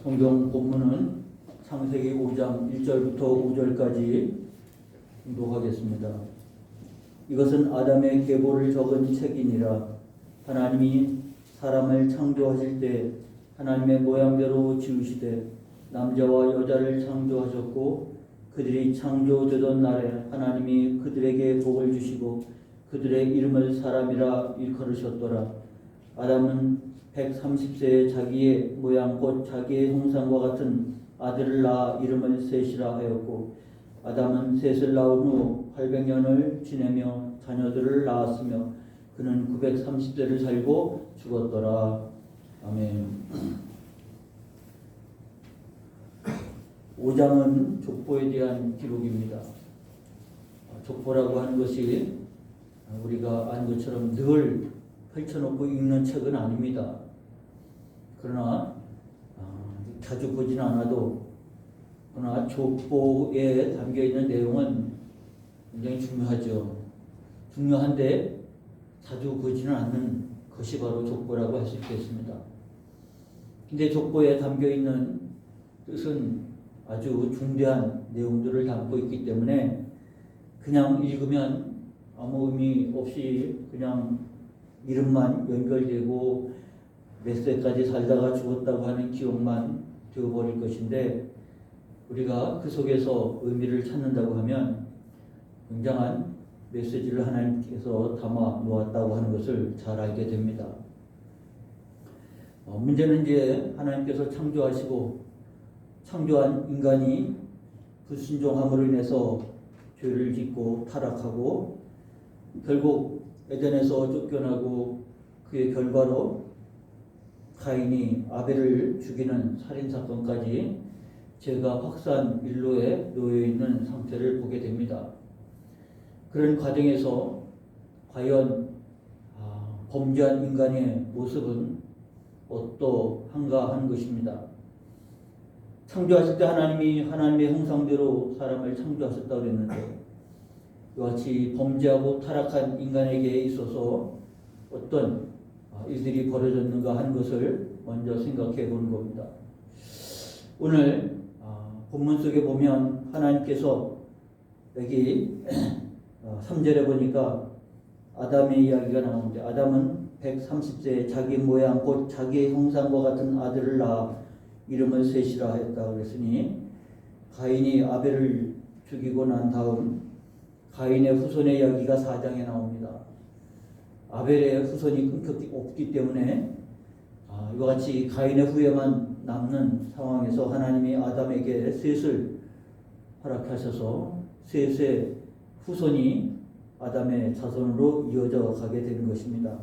성경 본문은 창세기 5장 1절부터 5절까지 공독하겠습니다. 이것은 아담의 계보를 적은 책이니라. 하나님이 사람을 창조하실 때 하나님의 모양대로 지으시되 남자와 여자를 창조하셨고, 그들이 창조되던 날에 하나님이 그들에게 복을 주시고 그들의 이름을 사람이라 일컬으셨더라. 아담은 130세에 자기의 모양 곧 자기의 형상과 같은 아들을 낳아 이름을 셋이라 하였고, 아담은 셋을 낳은 후 800년을 지내며 자녀들을 낳았으며 그는 930세를 살고 죽었더라. 아멘. 5장은 족보에 대한 기록입니다. 족보라고 하는 것이 우리가 아는 것처럼 늘 펼쳐놓고 읽는 책은 아닙니다. 그러나 자주 보지는 않아도, 그러나 족보에 담겨있는 내용은 굉장히 중요하죠. 중요한데 자주 보지는 않는 것이 바로 족보라고 할 수 있겠습니다. 근데 족보에 담겨있는 뜻은 아주 중대한 내용들을 담고 있기 때문에 그냥 읽으면 아무 의미 없이 그냥 이름만 연결되고 몇 세까지 살다가 죽었다고 하는 기억만 되어버릴 것인데, 우리가 그 속에서 의미를 찾는다고 하면 굉장한 메시지를 하나님께서 담아 놓았다고 하는 것을 잘 알게 됩니다. 문제는 이제 하나님께서 창조하시고 창조한 인간이 불순종함으로 인해서 죄를 짓고 타락하고 결국 에덴에서 쫓겨나고, 그의 결과로 가인이 아벨을 죽이는 살인사건까지 죄가 확산 일로에 놓여 있는 상태를 보게 됩니다. 그런 과정에서 과연 범죄한 인간의 모습은 어떠한가 하는 것입니다. 창조하실 때 하나님이 하나님의 형상대로 사람을 창조하셨다고 했는데, 이와 같이 범죄하고 타락한 인간에게 있어서 어떤 일들이 벌어졌는가 하는 것을 먼저 생각해 보는 겁니다. 오늘 본문 속에 보면 하나님께서 여기 3절에 보니까 아담의 이야기가 나오는데, 아담은 130세에 자기 모양 곧 자기의 형상과 같은 아들을 낳아 이름을 셋이라 했다 그랬으니, 가인이 아벨을 죽이고 난 다음 가인의 후손의 이야기가 4장에 나옵니다. 아벨의 후손이 끊겼기 없기 때문에 이와 같이 가인의 후예만 남는 상황에서 하나님이 아담에게 셋을 허락하셔서 셋의 후손이 아담의 자손으로 이어져 가게 되는 것입니다.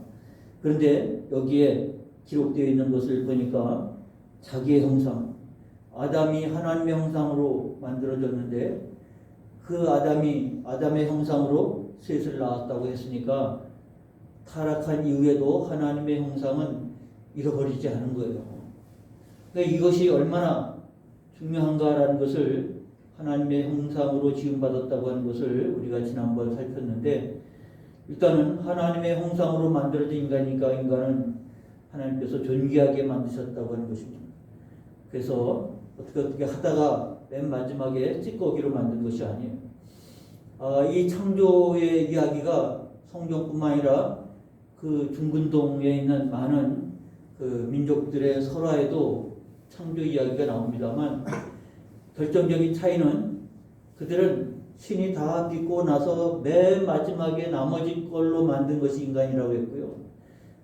그런데 여기에 기록되어 있는 것을 보니까 자기의 형상, 아담이 하나님의 형상으로 만들어졌는데 그 아담이 아담의 형상으로 셋을 낳았다고 했으니까 타락한 이후에도 하나님의 형상은 잃어버리지 않은 거예요. 그러니까 이것이 얼마나 중요한가라는 것을, 하나님의 형상으로 지음받았다고 하는 것을 우리가 지난번 살폈는데, 일단은 하나님의 형상으로 만들어진 인간이니까 인간은 하나님께서 존귀하게 만드셨다고 하는 것입니다. 그래서 어떻게 하다가 맨 마지막에 찌꺼기로 만든 것이 아니에요. 이 창조의 이야기가 성경뿐만 아니라 그 중근동에 있는 많은 그 민족들의 설화에도 창조 이야기가 나옵니다만, 결정적인 차이는 그들은 신이 다 빚고 나서 맨 마지막에 나머지 걸로 만든 것이 인간이라고 했고요.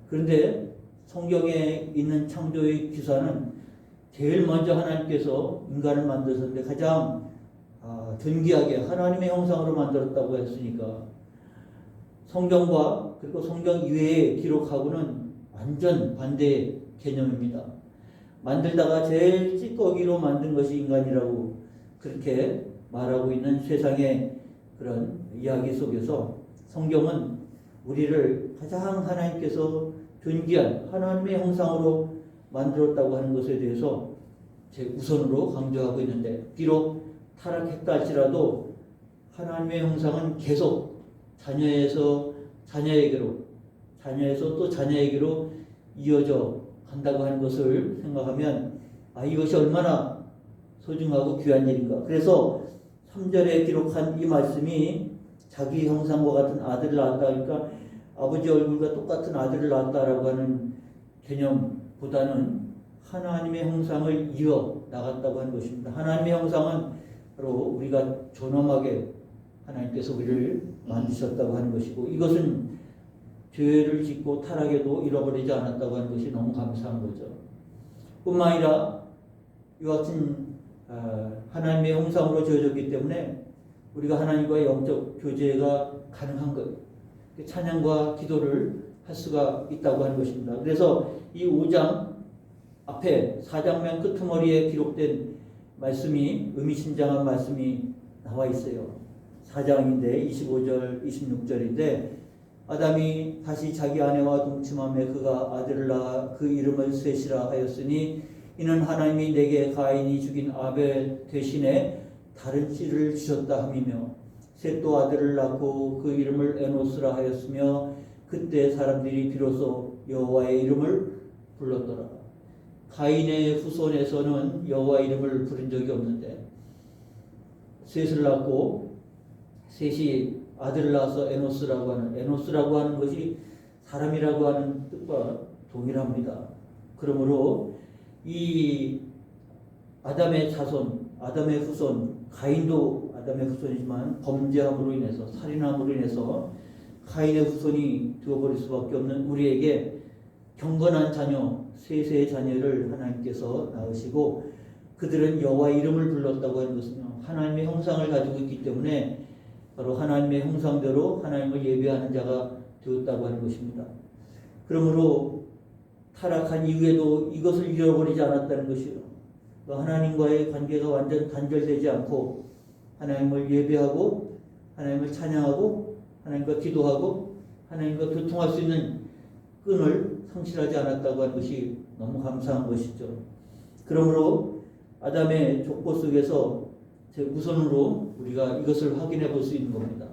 그런데 성경에 있는 창조의 기사는 제일 먼저 하나님께서 인간을 만드셨는데 가장 존귀하게 하나님의 형상으로 만들었다고 했으니까, 성경과 그리고 성경 이외의 기록하고는 완전 반대의 개념입니다. 만들다가 제일 찌꺼기로 만든 것이 인간이라고 그렇게 말하고 있는 세상의 그런 이야기 속에서 성경은 우리를 가장 하나님께서 존귀한 하나님의 형상으로 만들었다고 하는 것에 대해서 제 우선으로 강조하고 있는데, 비록 타락했다 할지라도 하나님의 형상은 계속 자녀에서 자녀에게로, 자녀에서 또 자녀에게로 이어져 간다고 하는 것을 생각하면 이것이 얼마나 소중하고 귀한 일인가. 그래서 3절에 기록한 이 말씀이 자기 형상과 같은 아들을 낳았다. 그러니까 아버지 얼굴과 똑같은 아들을 낳았다라고 하는 개념보다는 하나님의 형상을 이어 나갔다고 하는 것입니다. 하나님의 형상은 바로 우리가 존엄하게 하나님께서 우리를 만드셨다고 하는 것이고, 이것은 죄를 짓고 타락에도 잃어버리지 않았다고 하는 것이 너무 감사한 거죠. 뿐만 아니라 이와 같은 하나님의 형상으로 지어졌기 때문에 우리가 하나님과의 영적 교제가 가능한 것, 찬양과 기도를 할 수가 있다고 하는 것입니다. 그래서 이 5장 앞에 4장 맨 끄트머리에 기록된 말씀이 의미심장한 말씀이 나와 있어요. 4장인데 25절 26절인데, 아담이 다시 자기 아내와 동침하며 그가 아들을 낳아 그 이름을 셋이라 하였으니 이는 하나님이 내게 가인이 죽인 아벨 대신에 다른 씨를 주셨다 함이며, 셋도 아들을 낳고 그 이름을 에노스라 하였으며 그때 사람들이 비로소 여호와의 이름을 불렀더라. 가인의 후손에서는 여호와 이름을 부른 적이 없는데, 셋을 낳고 셋이 아들을 낳아서 에노스라고 하는 것이 사람이라고 하는 뜻과 동일합니다. 그러므로 이 아담의 자손, 아담의 후손, 가인도 아담의 후손이지만 범죄함으로 인해서, 살인함으로 인해서 가인의 후손이 되어버릴 수밖에 없는 우리에게 경건한 자녀, 셋의 자녀를 하나님께서 낳으시고, 그들은 여호와의 이름을 불렀다고 하는 것은요, 하나님의 형상을 가지고 있기 때문에 바로 하나님의 형상대로 하나님을 예배하는 자가 되었다고 하는 것입니다. 그러므로 타락한 이후에도 이것을 잃어버리지 않았다는 것이요, 하나님과의 관계가 완전 단절되지 않고 하나님을 예배하고 하나님을 찬양하고 하나님과 기도하고 하나님과 교통할 수 있는 끈을 상실하지 않았다고 하는 것이 너무 감사한 것이죠. 그러므로 아담의 족보 속에서 제 우선으로 우리가 이것을 확인해 볼 수 있는 겁니다.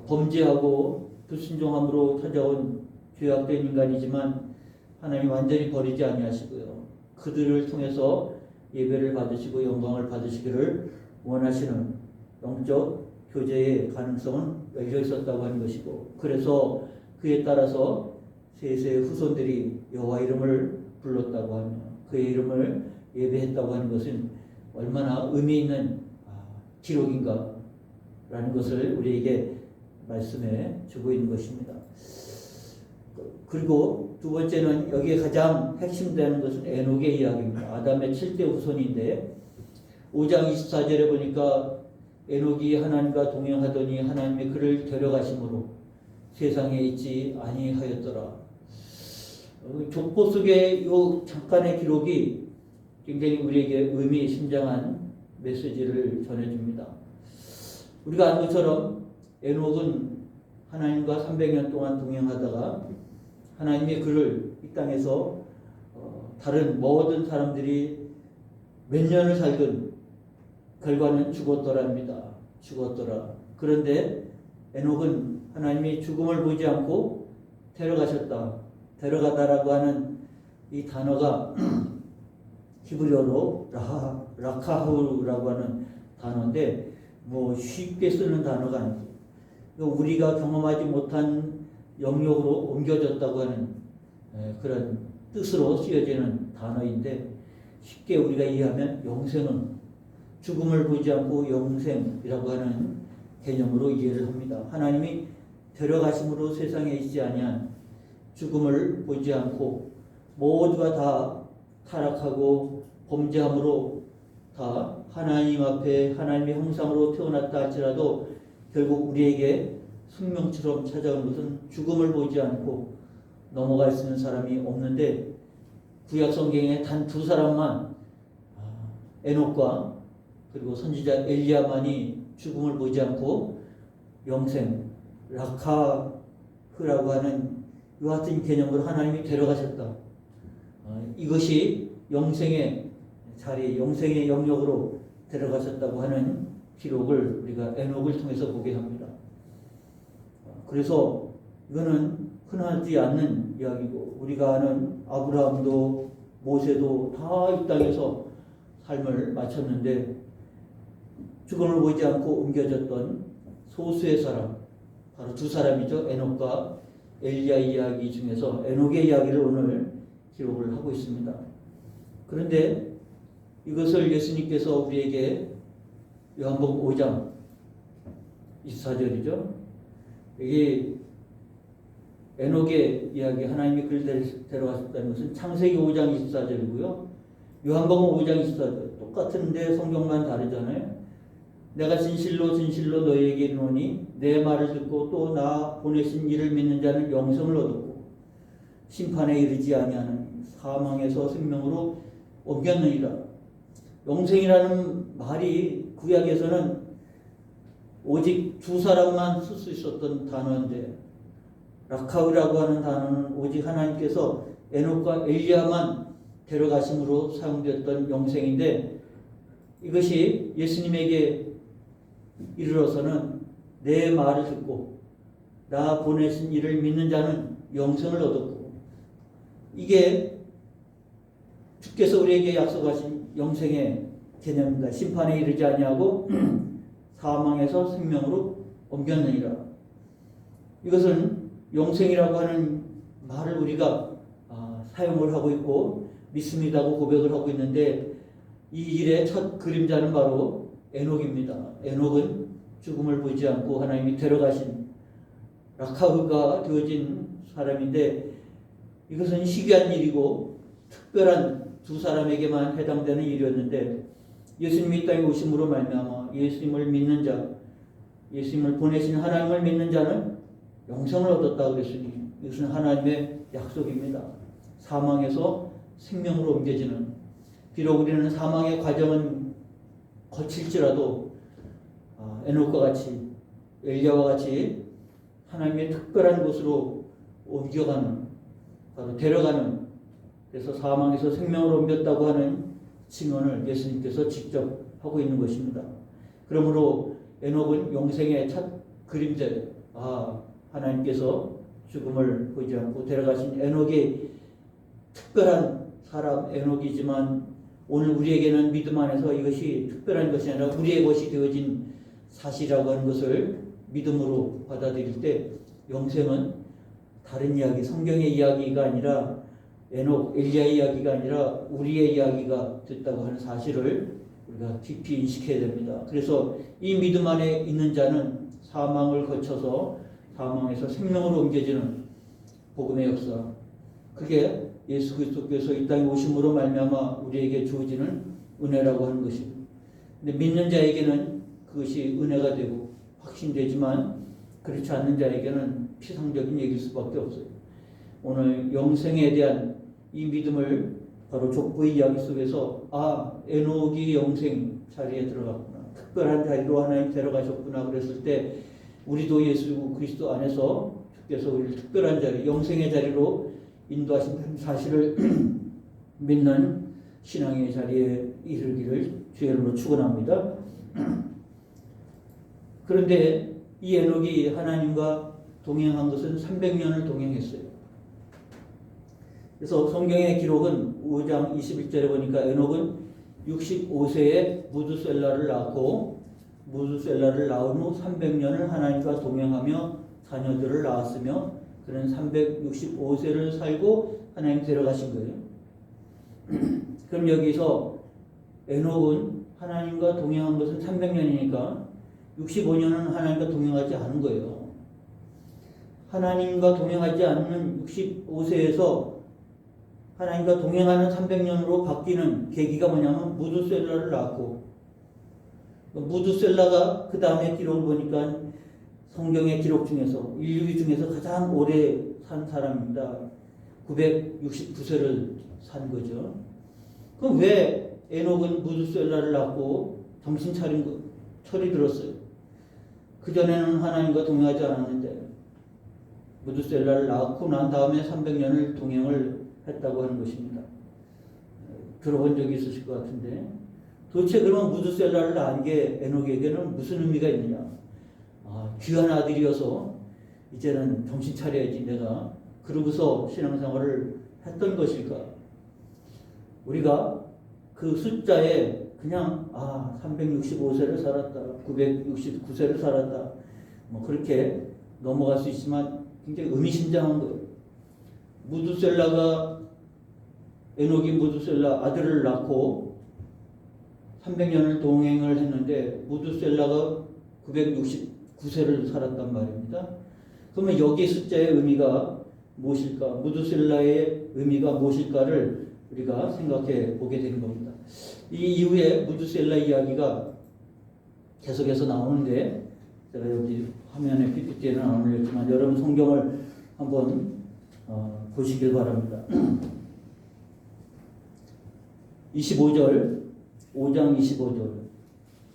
범죄하고 불순종함으로 찾아온 죄악된 인간이지만 하나님 완전히 버리지 아니하시고요, 그들을 통해서 예배를 받으시고 영광을 받으시기를 원하시는 영적 교제의 가능성은 열려 있었다고 하는 것이고, 그래서 그에 따라서 셋의 후손들이 여호와 이름을 불렀다고 하며 그의 이름을 예배했다고 하는 것은 얼마나 의미 있는 기록인가 라는 것을 우리에게 말씀해 주고 있는 것입니다. 그리고 두 번째는 여기에 가장 핵심되는 것은 에녹의 이야기입니다. 아담의 7대 후손인데 5장 24절에 보니까 에녹이 하나님과 동행하더니 하나님이 그를 데려가심으로 세상에 있지 아니하였더라. 족보 속의 이 잠깐의 기록이 굉장히 우리에게 의미심장한 메시지를 전해줍니다. 우리가 아는 것처럼 에녹은 하나님과 300년 동안 동행하다가 하나님이 그를 이 땅에서 다른 모든 사람들이 몇 년을 살든 결과는 죽었더랍니다. 죽었더라. 그런데 에녹은 하나님이 죽음을 보지 않고 데려가셨다. 데려가다라고 하는 이 단어가 히브리어로 라카하우라고 하는 단어인데 쉽게 쓰는 단어가 아니죠. 우리가 경험하지 못한 영역으로 옮겨졌다고 하는 그런 뜻으로 쓰여지는 단어인데, 쉽게 우리가 이해하면 영생은 죽음을 보지 않고 영생이라고 하는 개념으로 이해를 합니다. 하나님이 데려가심으로 세상에 있지 아니한 죽음을 보지 않고 모두가 다 타락하고 범죄함으로 다 하나님 앞에 하나님의 형상으로 태어났다 할지라도 결국 우리에게 숙명처럼 찾아온 것은 죽음을 보지 않고 넘어갈 수 있는 사람이 없는데, 구약 성경에 단 두 사람만, 에녹과 그리고 선지자 엘리야만이 죽음을 보지 않고 영생, 라카흐라고 하는 이와 같은 개념으로 하나님이 데려가셨다. 이것이 영생의 자리, 영생의 영역으로 데려가셨다고 하는 기록을 우리가 에녹을 통해서 보게 합니다. 그래서 이거는 흔하지 않는 이야기고, 우리가 아는 아브라함도 모세도 다 이 땅에서 삶을 마쳤는데 죽음을 보지 않고 옮겨졌던 소수의 사람, 바로 두 사람이죠. 에녹과 엘리야 이야기 중에서 에녹의 이야기를 오늘 기록을 하고 있습니다. 그런데 이것을 예수님께서 우리에게 요한복음 5장 24절이죠. 여기 에녹의 이야기, 하나님이 그를 데려왔다는 것은 창세기 5장 24절이고요. 요한복음 5장 24절 똑같은데 성경만 다르잖아요. 내가 진실로 진실로 너희에게 이르노니 내 말을 듣고 또 나 보내신 이를 믿는 자는 영생을 얻었고 심판에 이르지 아니하는 사망에서 생명으로 옮겼느니라. 영생이라는 말이 구약에서는 오직 두 사람만 쓸 수 있었던 단어인데 라카우라고 하는 단어는 오직 하나님께서 에녹과 엘리야만 데려가심으로 사용되었던 영생인데 이것이 예수님에게 이르러서는 내 말을 듣고 나 보내신 이를 믿는 자는 영생을 얻었고 이게 주께서 우리에게 약속하신 영생의 개념입니다. 심판에 이르지 아니하고 사망에서 생명으로 옮겼느니라. 이것은 영생이라고 하는 말을 우리가 사용을 하고 있고 믿습니다고 고백을 하고 있는데 이 일의 첫 그림자는 바로 에녹입니다. 에녹은 죽음을 보지 않고 하나님이 데려가신 라카흐가 되어진 사람인데 이것은 희귀한 일이고 특별한 두 사람에게만 해당되는 일이었는데 예수님이 이 땅에 오심으로 말미암아 예수님을 믿는 자, 예수님을 보내신 하나님을 믿는 자는 영생을 얻었다 그랬으니 이것은 하나님의 약속입니다. 사망에서 생명으로 옮겨지는, 비록 우리는 사망의 과정은 거칠지라도 에녹과 같이 엘리야와 같이 하나님의 특별한 곳으로 옮겨가는, 바로 데려가는, 그래서 사망에서 생명으로 옮겼다고 하는 증언을 예수님께서 직접 하고 있는 것입니다. 그러므로 에녹은 영생의 첫 그림자예요. 하나님께서 죽음을 보지 않고 데려가신 에녹의 특별한 사람 에녹이지만 오늘 우리에게는 믿음 안에서 이것이 특별한 것이 아니라 우리의 것이 되어진 사실이라고 하는 것을 믿음으로 받아들일 때 영생은 다른 이야기, 성경의 이야기가 아니라 에녹, 엘리야의 이야기가 아니라 우리의 이야기가 됐다고 하는 사실을 우리가 깊이 인식해야 됩니다. 그래서 이 믿음 안에 있는 자는 사망을 거쳐서 사망에서 생명으로 옮겨지는 복음의 역사, 그게 예수 그리스도께서 이 땅에 오심으로 말미암아 우리에게 주어지는 은혜라고 하는 것입니다. 근데 믿는 자에게는 그것이 은혜가 되고 확신되지만 그렇지 않는 자에게는 피상적인 얘기일 수밖에 없어요. 오늘 영생에 대한 이 믿음을 바로 족보의 이야기 속에서 에녹이 영생 자리에 들어갔구나, 특별한 자리로 하나님 데려가셨구나 그랬을 때 우리도 예수 그리스도 안에서 주께서 우리를 특별한 자리, 영생의 자리로 인도하신다는 사실을 믿는 신앙의 자리에 이르기를 주의 이름으로 축원합니다. 그런데 이 에녹이 하나님과 동행한 것은 300년을 동행했어요. 그래서 성경의 기록은 5장 21절에 보니까 에녹은 65세에 무두셀라를 낳고 무두셀라를 낳은 후 300년을 하나님과 동행하며 자녀들을 낳았으며 그는 365세를 살고 하나님 데려가신 거예요. 그럼 여기서 에녹은 하나님과 동행한 것은 300년이니까 65년은 하나님과 동행하지 않은 거예요. 하나님과 동행하지 않는 65세에서 하나님과 동행하는 300년으로 바뀌는 계기가 뭐냐면 무두셀라를 낳고, 무두셀라가 그 다음에 기록을 보니까 성경의 기록 중에서 인류 중에서 가장 오래 산 사람입니다. 969세를 산 거죠. 그럼 왜 에녹은 무두셀라를 낳고 정신 차린 거, 철이 들었어요? 그전에는 하나님과 동행하지 않았는데 무두셀라를 낳고 난 다음에 300년을 동행을 했다고 하는 것입니다. 들어본 적이 있으실 것 같은데 도대체 그러면 무두셀라를 낳은 게 에녹에게는 무슨 의미가 있느냐? 귀한 아들이어서 이제는 정신 차려야지 내가, 그러고서 신앙생활을 했던 것일까? 우리가 그 숫자에 그냥 365세를 살았다, 969세를 살았다, 뭐 그렇게 넘어갈 수 있지만 굉장히 의미심장한 거예요. 에녹이 무두셀라 아들을 낳고 300년을 동행을 했는데 무두셀라가 969세를 살았단 말입니다. 그러면 여기 숫자의 의미가 무엇일까? 무두셀라의 의미가 무엇일까를 우리가 생각해 보게 되는 겁니다. 이 이후에 무두셀라 이야기가 계속해서 나오는데 제가 여기 화면에 PPT에는 안 올렸지만 여러분 성경을 한번 보시길 바랍니다. 25절, 5장 25절.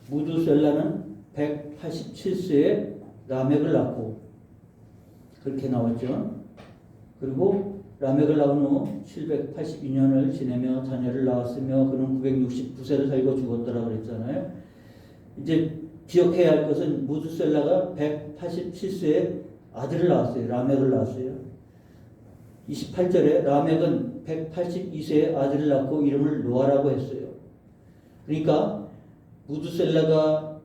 무두셀라는 187세에 라멕을 낳고, 그렇게 나왔죠. 그리고 라멕을 낳은 후 782년을 지내며 자녀를 낳았으며 그는 969세를 살고 죽었더라 그랬잖아요. 이제 기억해야 할 것은 무두셀라가 187세에 아들을 낳았어요. 라멕을 낳았어요. 28절에 라멕은 182세에 아들을 낳고 이름을 노아라고 했어요. 그러니까 무두셀라가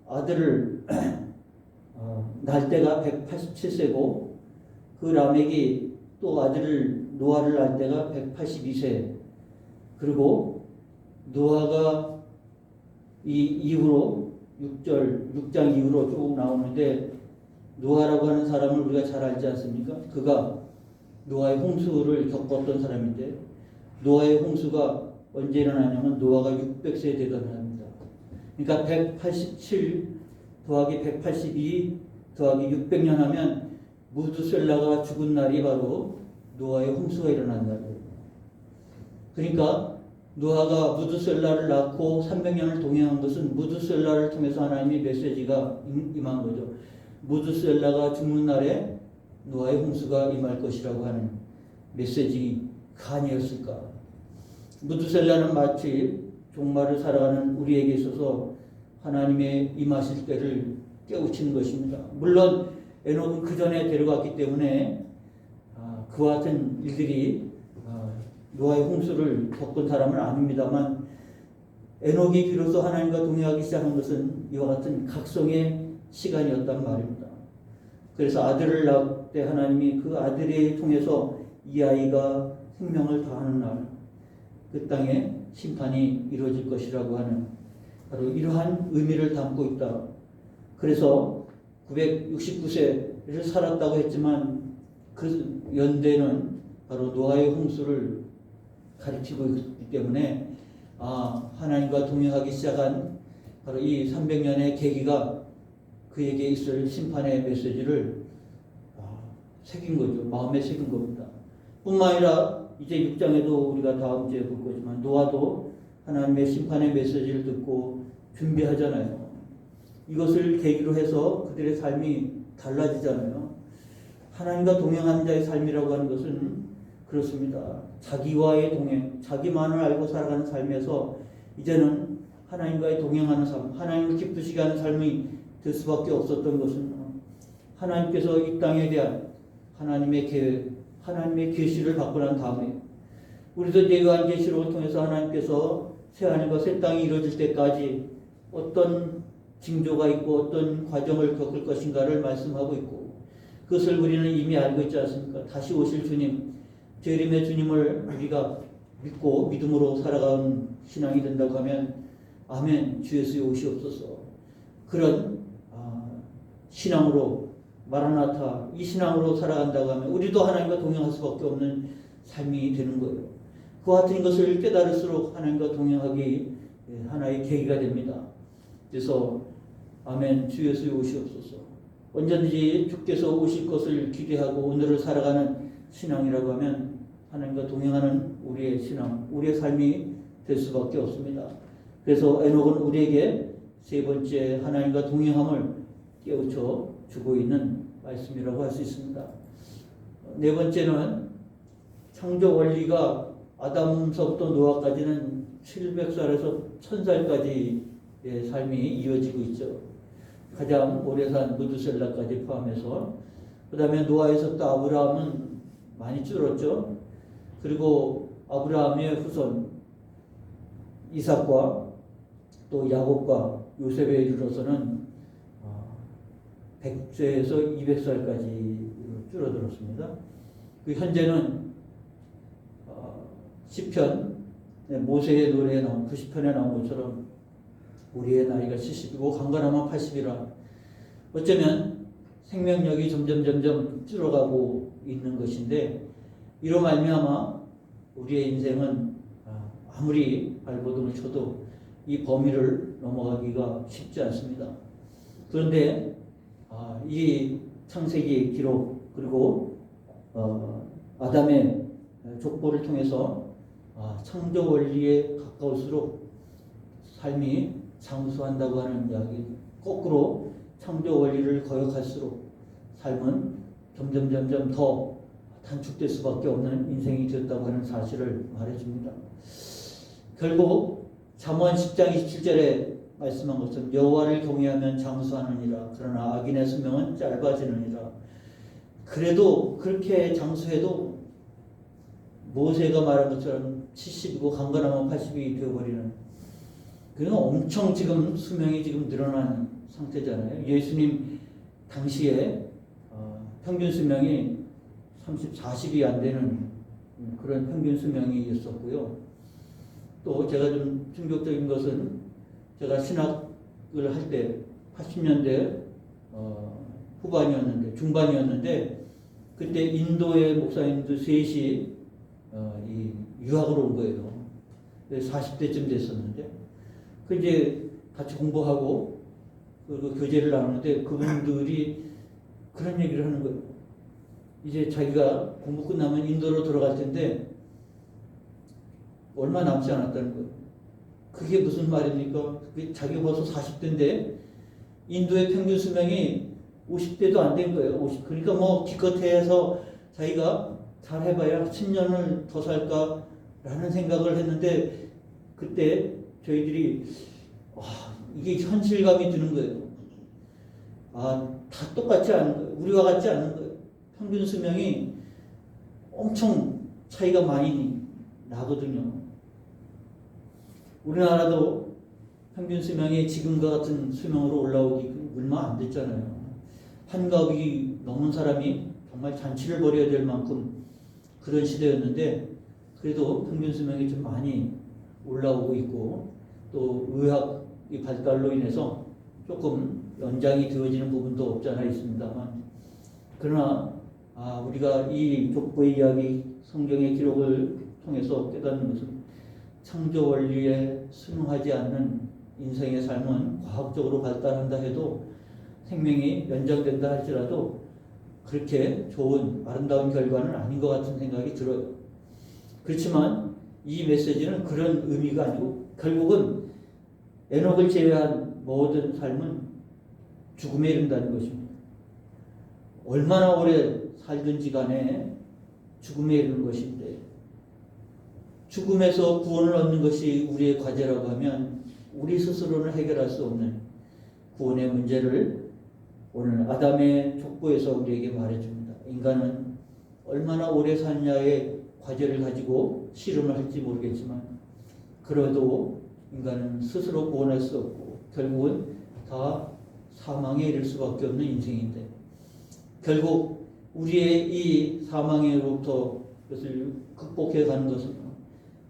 아들을 낳을 때가 187세고 그 라멕이 또 아들을 노아를 낳을 때가 182세. 그리고 노아가 이 이후로 6장 이후로 쭉 나오는데 노아라고 하는 사람을 우리가 잘 알지 않습니까? 그가 노아의 홍수를 겪었던 사람인데 노아의 홍수가 언제 일어나냐면 노아가 600세 되던 해입니다. 그러니까 187 더하기 182 더하기 600년 하면 무두셀라가 죽은 날이 바로 노아의 홍수가 일어난 날이에요. 그러니까 노아가 무두셀라를 낳고 300년을 동행한 것은 무두셀라를 통해서 하나님의 메시지가 임한 거죠. 무두셀라가 죽는 날에 노아의 홍수가 임할 것이라고 하는 메시지가 아니었을까. 무두셀라는 마치 종말을 살아가는 우리에게 있어서 하나님의 임하실 때를 깨우치는 것입니다. 물론 에녹은 그 전에 데려갔기 때문에 그와 같은 일들이 노아의 홍수를 겪은 사람은 아닙니다만 에녹이 비로소 하나님과 동행하기 시작한 것은 이와 같은 각성의 시간이었단 말입니다. 그래서 아들을 낳을 때 하나님이 그 아들을 통해서 이 아이가 생명을 다하는 날 그 땅에 심판이 이루어질 것이라고 하는 바로 이러한 의미를 담고 있다. 그래서 969세를 살았다고 했지만 그 연대는 바로 노아의 홍수를 가리키고 있기 때문에 하나님과 동행하기 시작한 바로 이 300년의 계기가 그에게 있을 심판의 메시지를 새긴 거죠. 마음에 새긴 겁니다. 뿐만 아니라 이제 6장에도 우리가 다음 주에 볼 거지만 노아도 하나님의 심판의 메시지를 듣고 준비하잖아요. 이것을 계기로 해서 그들의 삶이 달라지잖아요. 하나님과 동행하는 자의 삶이라고 하는 것은 그렇습니다. 자기와의 동행, 자기만을 알고 살아가는 삶에서 이제는 하나님과의 동행하는 삶, 하나님을 기쁘시게 하는 삶이 될 수밖에 없었던 것은 하나님께서 이 땅에 대한 하나님의 계획, 하나님의 계시를 받고 난 다음에 우리도 이제 요한계시록을 통해서 하나님께서 새하늘과 새 땅이 이루어질 때까지 어떤 징조가 있고 어떤 과정을 겪을 것인가를 말씀하고 있고 그것을 우리는 이미 알고 있지 않습니까? 다시 오실 주님, 재림의 주님을 우리가 믿고 믿음으로 살아가는 신앙이 된다고 하면 아멘, 주 예수의 오시옵소서. 그런 신앙으로 마라나타, 이 신앙으로 살아간다고 하면 우리도 하나님과 동행할 수밖에 없는 삶이 되는 거예요. 그와 같은 것을 깨달을수록 하나님과 동행하기 하나의 계기가 됩니다. 그래서 아멘, 주 예수의 오시옵소서. 언제든지 주께서 오실 것을 기대하고 오늘을 살아가는 신앙이라고 하면 하나님과 동행하는 우리의 신앙, 우리의 삶이 될 수밖에 없습니다. 그래서 에녹은 우리에게 세 번째 하나님과 동행함을 깨우쳐 주고 있는 말씀이라고 할 수 있습니다. 네 번째는 창조 원리가 아담서부터 노아까지는 700살에서 1000살까지의 삶이 이어지고 있죠. 가장 오래 산 무두셀라까지 포함해서. 그 다음에 노아에서 또 아브라함은 많이 줄었죠. 그리고 아브라함의 후손 이삭과 또 야곱과 요셉에 이르러서는 100세에서 200살까지 줄어들었습니다. 그 현재는 시편 모세의 노래에 나온 90편에 나온 것처럼 우리의 나이가 70이고 강건하면 80이라 어쩌면 생명력이 점점 줄어가고 있는 것인데 이로 말미암아 우리의 인생은 아무리 발버둥을 쳐도 이 범위를 넘어가기가 쉽지 않습니다. 그런데 이 창세기 기록 그리고 아담의 족보를 통해서 창조 원리에 가까울수록 삶이 장수한다고 하는 이야기, 거꾸로 창조 원리를 거역할수록 삶은 점점 더 단축될 수밖에 없는 인생이 되었다고 하는 사실을 말해줍니다. 결국 잠언 10장 27절에 말씀한 것처럼 여호와를 경외하면 장수하느니라. 그러나 악인의 수명은 짧아지느니라. 그래도 그렇게 장수해도 모세가 말한 것처럼 70이고 강건하면 80이 되어버리는, 그래서 엄청 지금 수명이 지금 늘어난 상태잖아요. 예수님 당시에 평균 수명이 40이 안 되는 그런 평균 수명이 있었고요. 또 제가 좀 충격적인 것은 제가 신학을 할 때 80년대 후반이었는데 중반이었는데 그때 인도의 목사님들 셋이 유학을 온 거예요. 40대쯤 됐었는데 그 이제 같이 공부하고 그 교제를 나누는데 그분들이 그런 얘기를 하는 거예요. 이제 자기가 공부 끝나면 인도로 들어갈 텐데 얼마 남지 않았다는 거예요. 그게 무슨 말입니까? 자기가 벌써 40대인데 인도의 평균 수명이 50대도 안 된 거예요. 50. 그러니까 뭐 기껏해서 자기가 잘 해봐야 10년을 더 살까라는 생각을 했는데 그때 저희들이 이게 현실감이 드는 거예요. 다 똑같지 않은 거예요. 우리와 같지 않은 거예요. 평균 수명이 엄청 차이가 많이 나거든요. 우리나라도 평균 수명이 지금과 같은 수명으로 올라오기 얼마 안 됐잖아요. 한가위 넘은 사람이 정말 잔치를 벌여야 될 만큼 그런 시대였는데 그래도 평균 수명이 좀 많이 올라오고 있고 또 의학의 발달로 인해서 조금 연장이 되어지는 부분도 없지 않아 있습니다만 그러나 우리가 이 족보의 이야기 성경의 기록을 통해서 깨닫는 것은 창조 원리에 순응하지 않는 인생의 삶은 과학적으로 발달한다 해도 생명이 연장된다 할지라도 그렇게 좋은 아름다운 결과는 아닌 것 같은 생각이 들어요. 그렇지만 이 메시지는 그런 의미가 아니고 결국은 에녹을 제외한 모든 삶은 죽음에 이른다는 것입니다. 얼마나 오래 살든지 간에 죽음에 이르는 것인데 죽음에서 구원을 얻는 것이 우리의 과제라고 하면 우리 스스로는 해결할 수 없는 구원의 문제를 오늘 아담의 족보에서 우리에게 말해줍니다. 인간은 얼마나 오래 사느냐의 과제를 가지고 실험을 할지 모르겠지만 그래도 인간은 스스로 구원할 수 없고 결국은 다 사망에 이를 수밖에 없는 인생인데 결국 우리의 이 사망으로부터 그것을 극복해 가는 것은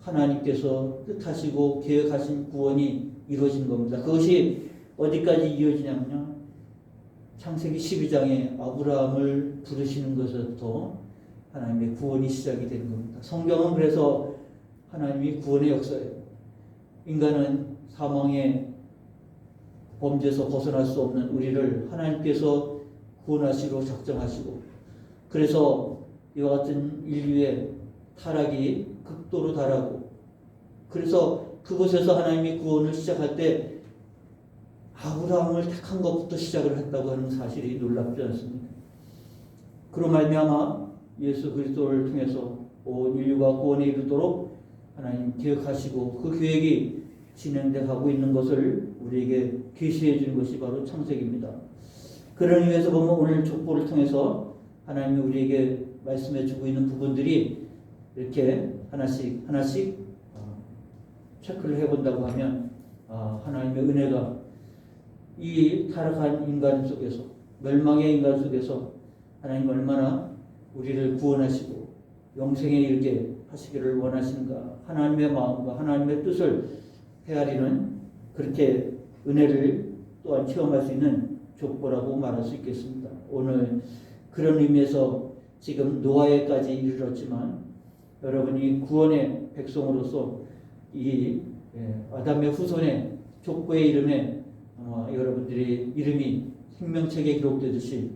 하나님께서 뜻하시고 계획하신 구원이 이루어진 겁니다. 그것이 어디까지 이어지냐면요. 창세기 12장에 아브라함을 부르시는 것부터 하나님의 구원이 시작이 되는 겁니다. 성경은 그래서 하나님이 구원의 역사예요. 인간은 사망의 범죄에서 벗어날 수 없는 우리를 하나님께서 구원하시고 작정하시고 그래서 이와 같은 인류의 타락이 극도로 달하고 그래서 그곳에서 하나님이 구원을 시작할 때 아브라함을 택한 것부터 시작을 했다고 하는 사실이 놀랍지 않습니까? 그로 말미암아 예수 그리스도를 통해서 온 인류가 구원에 이르도록 하나님 계획하시고 그 계획이 진행돼 가고 있는 것을 우리에게 계시해 주는 것이 바로 창세기입니다. 그런 의미에서 보면 오늘 족보를 통해서 하나님이 우리에게 말씀해 주고 있는 부분들이 이렇게 하나씩 체크를 해본다고 하면 하나님의 은혜가 이 타락한 인간 속에서, 멸망의 인간 속에서 하나님 얼마나 우리를 구원하시고 영생에 이르게 하시기를 원하시는가, 하나님의 마음과 하나님의 뜻을 헤아리는 그렇게 은혜를 또한 체험할 수 있는 족보라고 말할 수 있겠습니다. 오늘 그런 의미에서 지금 노아에까지 이르렀지만 여러분이 구원의 백성으로서 이 아담의 후손의 족보의 이름에 여러분들의 이름이 생명책에 기록되듯이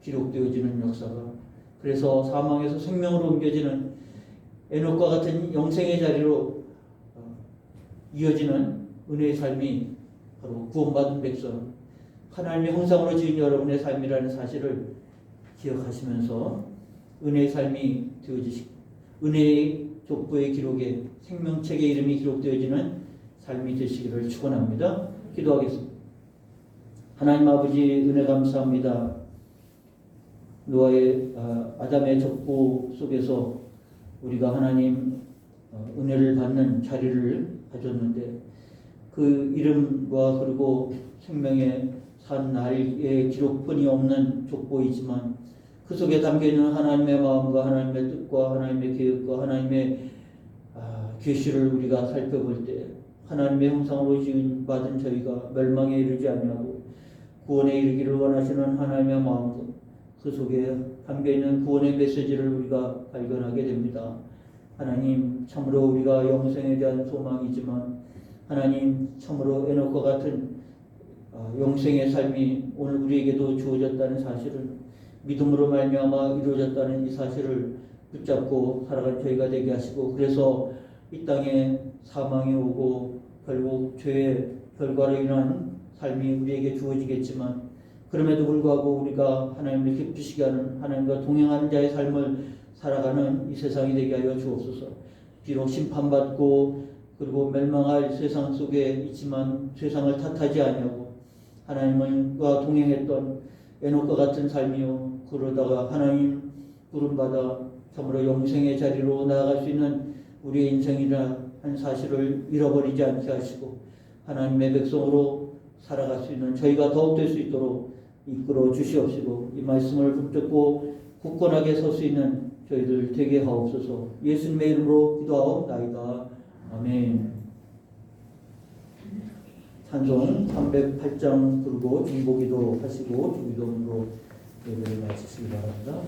기록되어지는 역사가, 그래서 사망에서 생명으로 옮겨지는 에녹과 같은 영생의 자리로 이어지는 은혜의 삶이 바로 구원받은 백성, 하나님의 형상으로 지은 여러분의 삶이라는 사실을 기억하시면서 은혜의 삶이 되어지시고 은혜의 족보의 기록에 생명책의 이름이 기록되어지는 삶이 되시기를 축원합니다. 기도하겠습니다. 하나님 아버지, 은혜 감사합니다. 노아의 아담의 족보 속에서 우리가 하나님 은혜를 받는 자리를 가졌는데 그 이름과 그리고 생명의 산 날의 기록뿐이 없는 족보이지만 그 속에 담겨있는 하나님의 마음과 하나님의 뜻과 하나님의 계획과 하나님의 계시를 우리가 살펴볼 때 하나님의 형상으로 지은 받은 저희가 멸망에 이르지 아니하고 구원에 이르기를 원하시는 하나님의 마음과 그 속에 담겨있는 구원의 메시지를 우리가 발견하게 됩니다. 하나님, 참으로 우리가 영생에 대한 소망이지만 하나님, 참으로 에녹과 같은 영생의 삶이 오늘 우리에게도 주어졌다는 사실을, 믿음으로 말미암아 이루어졌다는 이 사실을 붙잡고 살아간 저희가 되게 하시고, 그래서 이 땅에 사망이 오고 결국 죄의 결과로 인한 삶이 우리에게 주어지겠지만 그럼에도 불구하고 우리가 하나님을 기쁘시게 하는, 하나님과 동행하는 자의 삶을 살아가는 이 세상이 되게 하여 주옵소서. 비록 심판받고 그리고 멸망할 세상 속에 있지만 세상을 탓하지 아니하고 하나님과 동행했던 에녹과 같은 삶이요, 그러다가 하나님 부름받아 참으로 영생의 자리로 나아갈 수 있는 우리의 인생이라 한 사실을 잃어버리지 않게 하시고 하나님의 백성으로 살아갈 수 있는 저희가 더욱 될 수 있도록 이끌어 주시옵시고 이 말씀을 붙잡고 굳건하게 설 수 있는 저희들 되게 하옵소서. 예수님의 이름으로 기도하옵나이다. 아멘. 찬송 308장 부르고 중보기도 하시고 주기도문으로 예배를 마치시기 바랍니다.